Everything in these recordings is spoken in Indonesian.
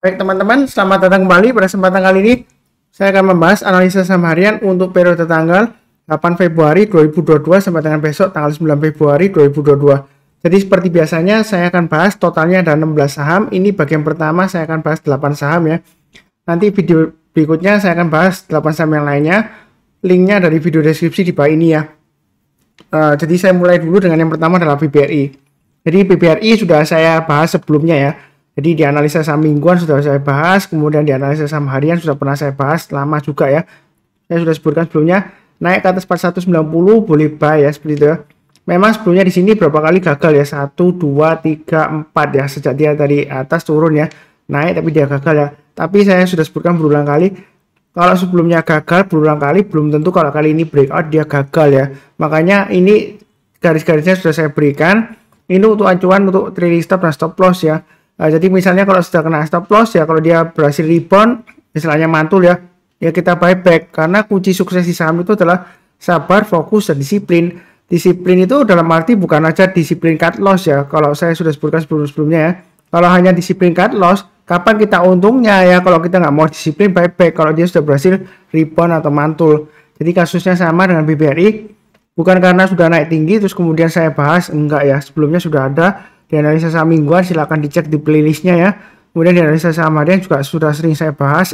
Baik teman-teman, selamat datang kembali. Pada kesempatan kali ini saya akan membahas analisa saham harian untuk periode tanggal 8 Februari 2022 sampai dengan besok tanggal 9 Februari 2022. Jadi seperti biasanya saya akan bahas totalnya ada 16 saham. Ini bagian pertama saya akan bahas 8 saham ya. Nanti video berikutnya saya akan bahas 8 saham yang lainnya. Linknya dari video deskripsi di bawah ini ya. Jadi saya mulai dulu dengan yang pertama adalah BBRI. Jadi BBRI sudah saya bahas sebelumnya ya. Jadi di analisa saham mingguan sudah saya bahas, kemudian di analisa saham harian sudah pernah saya bahas lama juga ya. Saya sudah sebutkan sebelumnya naik ke atas 4190 boleh buy ya seperti itu ya. Memang sebelumnya di sini berapa kali gagal ya, 1 2 3 4 ya, sejak dia dari atas turun ya, naik tapi dia gagal ya. Tapi saya sudah sebutkan berulang kali, kalau sebelumnya gagal berulang kali belum tentu kalau kali ini breakout dia gagal ya. Makanya ini garis-garisnya sudah saya berikan. Ini untuk acuan untuk trailing stop dan stop loss ya. Jadi misalnya kalau sudah kena stop loss ya, kalau dia berhasil rebound misalnya mantul ya, ya kita buyback. Karena kunci sukses di saham itu adalah sabar, fokus, dan disiplin. Disiplin itu dalam arti bukan aja disiplin cut loss ya, kalau saya sudah sebutkan sebelumnya ya. Kalau hanya disiplin cut loss, kapan kita untungnya ya kalau kita nggak mau disiplin buyback kalau dia sudah berhasil rebound atau mantul. Jadi kasusnya sama dengan BBRI, bukan karena sudah naik tinggi terus kemudian saya bahas, enggak ya, sebelumnya sudah ada di analisa saham mingguan, silahkan dicek di playlistnya ya. Kemudian di analisa saham harian juga sudah sering saya bahas.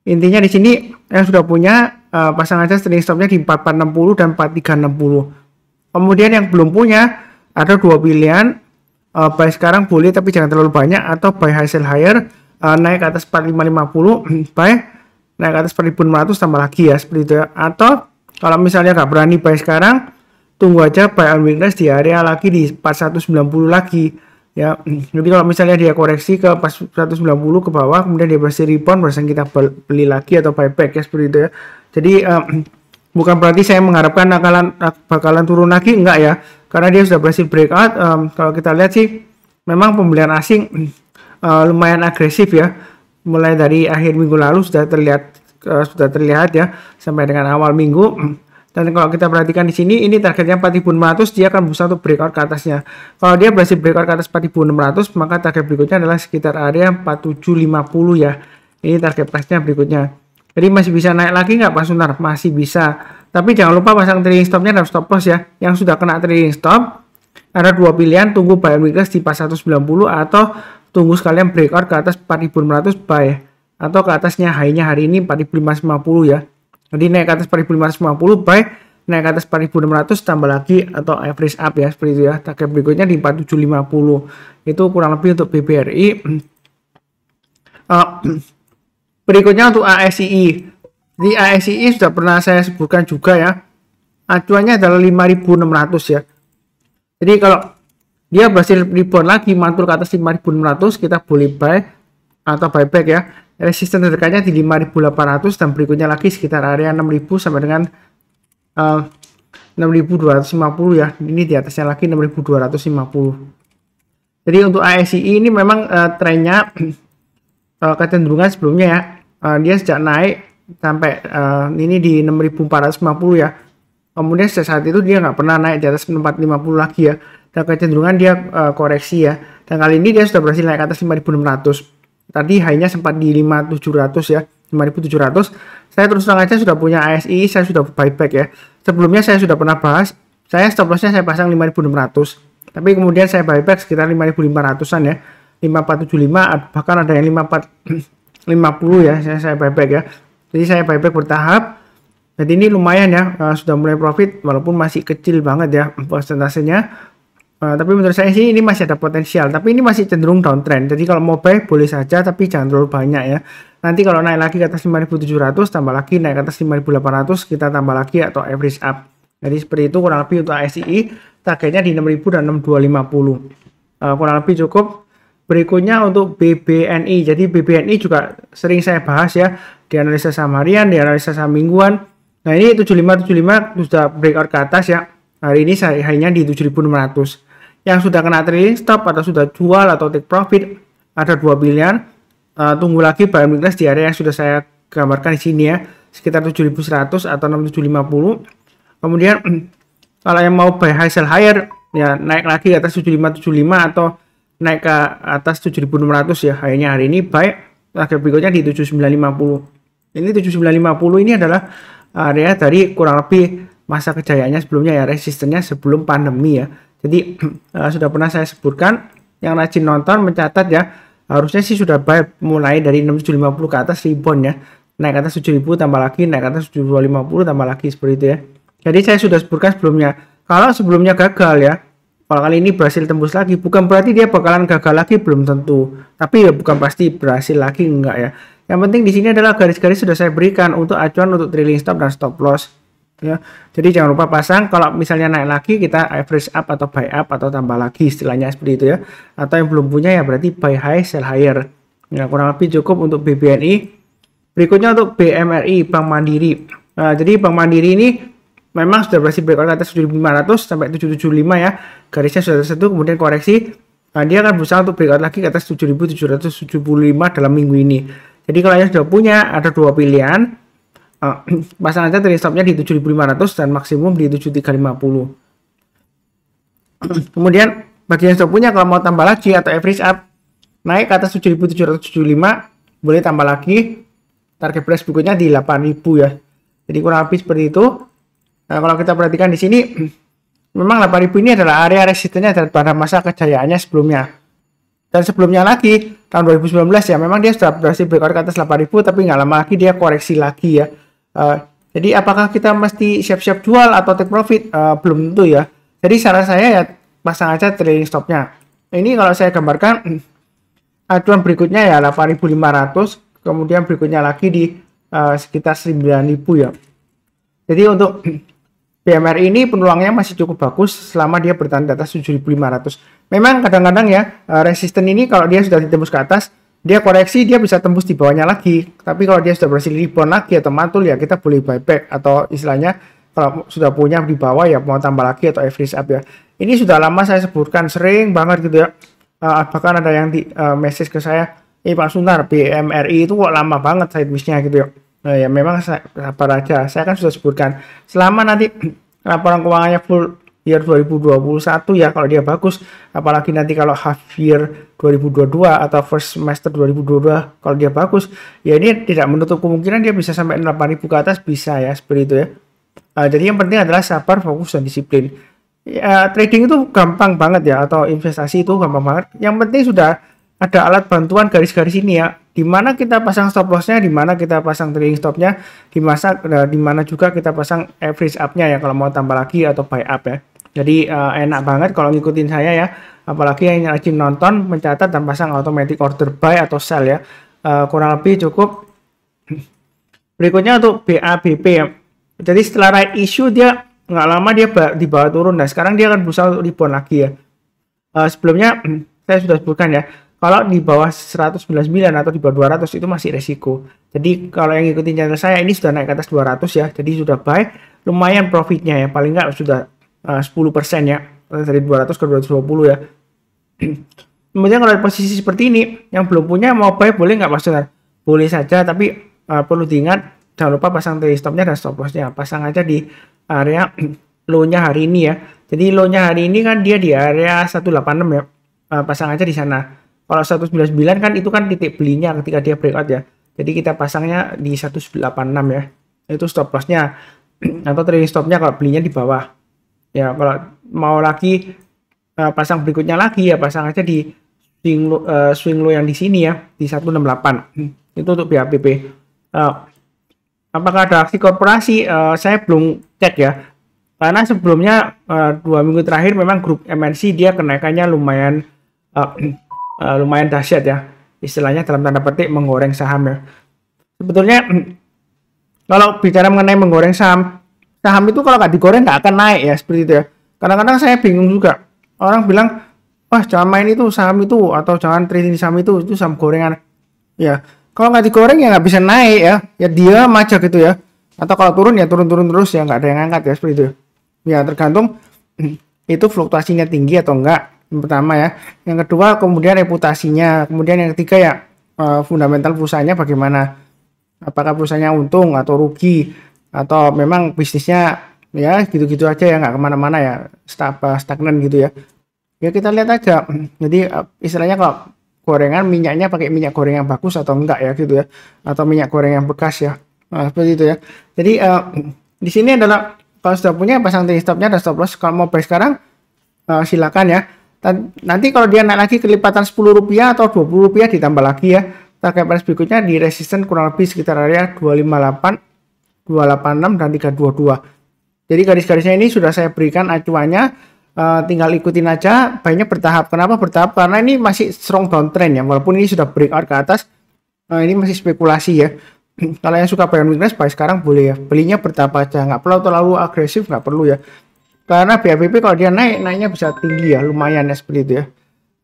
Intinya di sini yang sudah punya pasang aja trailing stopnya di 4460 dan 4360. Kemudian yang belum punya ada dua pilihan, buy sekarang boleh tapi jangan terlalu banyak, atau buy high sell higher, naik ke atas 4550 buy, naik ke atas 4500 tambah lagi ya seperti itu ya. Atau kalau misalnya nggak berani buy sekarang, tunggu aja buy on weakness di area lagi di 4190 lagi ya. Jadi kalau misalnya dia koreksi ke 4190 ke bawah, kemudian dia berhasil rebound, berhasil kita beli lagi atau buyback ya seperti itu ya. Jadi bukan berarti saya mengharapkan bakalan turun lagi, enggak ya, karena dia sudah berhasil breakout. Kalau kita lihat sih memang pembelian asing lumayan agresif ya, mulai dari akhir minggu lalu sudah terlihat ya sampai dengan awal minggu. Dan kalau kita perhatikan di sini, ini targetnya 4500, dia akan berusaha untuk breakout ke atasnya. Kalau dia berhasil breakout ke atas 4600, maka target berikutnya adalah sekitar area 4750 ya. Ini target price-nya berikutnya. Jadi masih bisa naik lagi nggak Pak Sunar? Masih bisa. Tapi jangan lupa pasang trailing stop-nya dan stop loss ya. Yang sudah kena trailing stop, ada dua pilihan, tunggu buy on weakness di 4190 atau tunggu sekalian breakout ke atas 4600 buy. Atau ke atasnya high-nya hari ini 4550 ya. Jadi naik ke atas 4550 buy, naik ke atas 4600 tambah lagi atau average up ya seperti itu ya. Target berikutnya di 4750. Itu kurang lebih untuk BBRI. Berikutnya untuk ASII. Di ASII sudah pernah saya sebutkan juga ya. Acuannya adalah 5600 ya. Jadi kalau dia berhasil rebound lagi mantul ke atas 5600, kita boleh buy atau buyback ya. Resisten terdekatnya di 5800 dan berikutnya lagi sekitar area 6000 sampai dengan 6250 ya. Ini di atasnya lagi 6250. Jadi untuk ASII ini memang trennya kecenderungan sebelumnya ya. Dia sejak naik sampai ini di 6450 ya. Kemudian sejak saat itu dia nggak pernah naik di atas 450 lagi ya. Dan kecenderungan dia koreksi ya. Dan kali ini dia sudah berhasil naik ke atas 5600. Tadi high-nya sempat di 5700 ya, 5700. Saya terus terang aja sudah punya ASI, saya sudah buyback ya. Sebelumnya saya sudah pernah bahas, saya stop loss-nya saya pasang 5600. Tapi kemudian saya buyback sekitar 5500-an ya. 5475, bahkan ada yang 5450 ya, saya buyback ya. Jadi saya buyback bertahap. Jadi ini lumayan ya, sudah mulai profit walaupun masih kecil banget ya persentasenya. Tapi menurut saya sih ini masih ada potensial, tapi ini masih cenderung downtrend. Jadi kalau mau buy boleh saja, tapi jangan terlalu banyak ya. Nanti kalau naik lagi ke atas 5700, tambah lagi naik ke atas 5800, kita tambah lagi atau average up. Jadi seperti itu kurang lebih untuk ASII, targetnya di 6000 dan 6250. Kurang lebih cukup. Berikutnya untuk BBNI. Jadi BBNI juga sering saya bahas ya di analisa saham harian, di analisa saham mingguan. Nah ini 7575 sudah breakout ke atas ya. Hari ini hanya di 7600. Yang sudah kena trailing stop atau sudah jual atau take profit, ada dua pilihan. Tunggu lagi buy on weakness di area yang sudah saya gambarkan di sini ya, sekitar 7100 atau 6750. Kemudian kalau yang mau buy high sell higher ya, naik lagi ke atas 7575 atau naik ke atas 7.600 ya. Akhirnya hari ini buy, target berikutnya di 7950. Ini 7950 ini adalah area dari kurang lebih masa kejayaannya sebelumnya ya, resistennya sebelum pandemi ya. Jadi sudah pernah saya sebutkan, yang rajin nonton mencatat ya, harusnya sih sudah buy mulai dari 6750 ke atas rebound ya. Naik ke atas 7000 tambah lagi, naik ke atas 7250 tambah lagi, seperti itu ya. Jadi saya sudah sebutkan sebelumnya, kalau sebelumnya gagal ya, kalau kali ini berhasil tembus lagi, bukan berarti dia bakalan gagal lagi, belum tentu. Tapi ya bukan pasti berhasil lagi, enggak ya. Yang penting di sini adalah garis-garis sudah saya berikan untuk acuan untuk trailing stop dan stop loss. Ya, jadi jangan lupa pasang. Kalau misalnya naik lagi, kita average up atau buy up atau tambah lagi, istilahnya seperti itu ya. Atau yang belum punya ya berarti buy high, sell higher. Ya, kurang lebih cukup untuk BBNI. Berikutnya untuk BMRI, Bank Mandiri. Nah, jadi Bank Mandiri ini memang sudah berhasil breakout ke atas 7.500 sampai 775 ya. Garisnya sudah tersentuh, kemudian koreksi. Nah, dia akan berusaha untuk breakout lagi ke atas 7.775 dalam minggu ini. Jadi kalau yang sudah punya, ada dua pilihan. Pasang aja trailing stopnya di 7.500 dan maksimum di 7.350. Kemudian bagi yang sudah punya, kalau mau tambah lagi atau average up naik ke atas 7.775, boleh tambah lagi. Target price berikutnya di 8.000 ya. Jadi kurang lebih seperti itu. Nah, kalau kita perhatikan di sini, memang 8.000 ini adalah area resistennya pada masa kejayaannya sebelumnya. Dan sebelumnya lagi, tahun 2019 ya, memang dia sudah berhasil breakout ke atas 8.000, tapi nggak lama lagi dia koreksi lagi ya. Jadi apakah kita mesti siap-siap jual atau take profit? Belum tentu ya. Jadi saran saya ya, pasang aja trailing stopnya. Ini kalau saya gambarkan, acuan berikutnya ya 8.500, kemudian berikutnya lagi di sekitar 9.000 ya. Jadi untuk BMR ini peluangnya masih cukup bagus selama dia bertahan di atas 7.500. Memang kadang-kadang ya, resisten ini kalau dia sudah ditembus ke atas, dia koreksi, dia bisa tembus di bawahnya lagi. Tapi kalau dia sudah berhasil rebound lagi atau mantul ya, kita boleh buyback, atau istilahnya kalau sudah punya di bawah ya mau tambah lagi atau average up ya. Ini sudah lama saya sebutkan, sering banget gitu ya. Bahkan ada yang di message ke saya, Pak Sunar, BMRI itu kok lama banget side miss-nya gitu ya. Nah, ya memang sabar aja. Saya kan sudah sebutkan, selama nanti laporan keuangannya full year 2021 ya, kalau dia bagus, apalagi nanti kalau half year 2022 atau first semester 2022 kalau dia bagus, ya ini tidak menutup kemungkinan dia bisa sampai 8.000 ke atas, bisa ya, seperti itu ya. Jadi yang penting adalah sabar, fokus, dan disiplin. Ya, trading itu gampang banget ya, atau investasi itu gampang banget. Yang penting sudah ada alat bantuan garis-garis ini ya, di mana kita pasang stop lossnya, di mana kita pasang trailing stopnya, di mana juga kita pasang average up-nya ya kalau mau tambah lagi atau buy up ya. Jadi enak banget kalau ngikutin saya ya, apalagi yang rajin nonton, mencatat dan pasang automatic order buy atau sell ya. Kurang lebih cukup. Berikutnya untuk BABP ya. Jadi setelah right issue dia nggak lama dia di bawah turun. Nah sekarang dia akan berusaha untuk rebound lagi ya. Sebelumnya saya sudah sebutkan ya, kalau di bawah 199 atau di bawah 200 itu masih resiko. Jadi kalau yang ngikutin channel saya ini sudah naik ke atas 200 ya. Jadi sudah buy, lumayan profitnya ya. Paling nggak sudah 10% ya. Dari 200 ke 220 ya. Kemudian kalau posisi seperti ini, yang belum punya mau buy boleh nggak Mas Sunar? Boleh saja, tapi perlu diingat, jangan lupa pasang trailing stopnya dan stop lossnya. Pasang aja di area low-nya hari ini ya. Jadi low-nya hari ini kan dia di area 186 ya. Pasang aja di sana. Kalau 199 kan itu kan titik belinya ketika dia breakout ya. Jadi kita pasangnya di 186 ya. Itu stop loss-nya. Atau trailing stop-nya kalau belinya di bawah. Ya, kalau mau lagi pasang berikutnya lagi ya, pasang aja di swing low yang di sini ya, di 168. Itu untuk BABP. Apakah ada aksi korporasi? Saya belum cek ya. Karena sebelumnya 2 minggu terakhir memang grup MNC dia kenaikannya lumayan dahsyat ya, istilahnya dalam tanda petik menggoreng saham ya. Sebetulnya kalau bicara mengenai menggoreng saham itu kalau nggak digoreng nggak akan naik ya, seperti itu ya. Kadang-kadang saya bingung juga, orang bilang wah jangan main itu saham itu, atau jangan trading saham itu saham gorengan ya. Kalau nggak digoreng ya nggak bisa naik ya diam aja gitu ya. Atau kalau turun ya turun terus ya, nggak ada yang angkat ya, seperti itu ya. Tergantung itu fluktuasinya tinggi atau enggak. Yang pertama ya, yang kedua kemudian reputasinya, kemudian yang ketiga ya fundamental perusahaannya bagaimana, apakah perusahaannya untung atau rugi, atau memang bisnisnya ya gitu-gitu aja ya, nggak kemana-mana ya, stagnan gitu ya. Ya kita lihat aja. Jadi istilahnya kalau gorengan minyaknya pakai minyak goreng yang bagus atau enggak ya gitu ya, atau minyak goreng yang bekas ya. Nah, seperti itu ya. Jadi di sini adalah kalau sudah punya pasang trailing stopnya dan stop loss. Kalau mau buy sekarang silakan ya. Nanti kalau dia naik lagi kelipatan Rp10 atau Rp20 ditambah lagi ya. Target price berikutnya di resisten kurang lebih sekitar area 258, 286 dan 322. Jadi garis-garisnya ini sudah saya berikan acuannya. Tinggal ikutin aja, baiknya bertahap. Kenapa bertahap? Karena ini masih strong downtrend ya, walaupun ini sudah breakout ke atas, ini masih spekulasi ya. Kalau yang suka buy on weakness, buy sekarang boleh ya, belinya bertahap aja, nggak perlu terlalu agresif, nggak perlu ya. Karena BABP kalau dia naiknya bisa tinggi ya, lumayan ya seperti itu ya.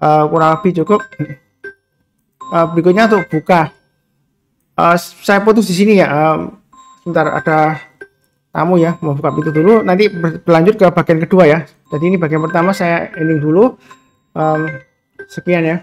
Kurang lebih cukup. Berikutnya untuk buka, saya putus di sini ya. Sebentar, ada tamu ya, mau buka pintu dulu, nanti berlanjut ke bagian kedua ya. Jadi ini bagian pertama, saya ending dulu. Sekian ya.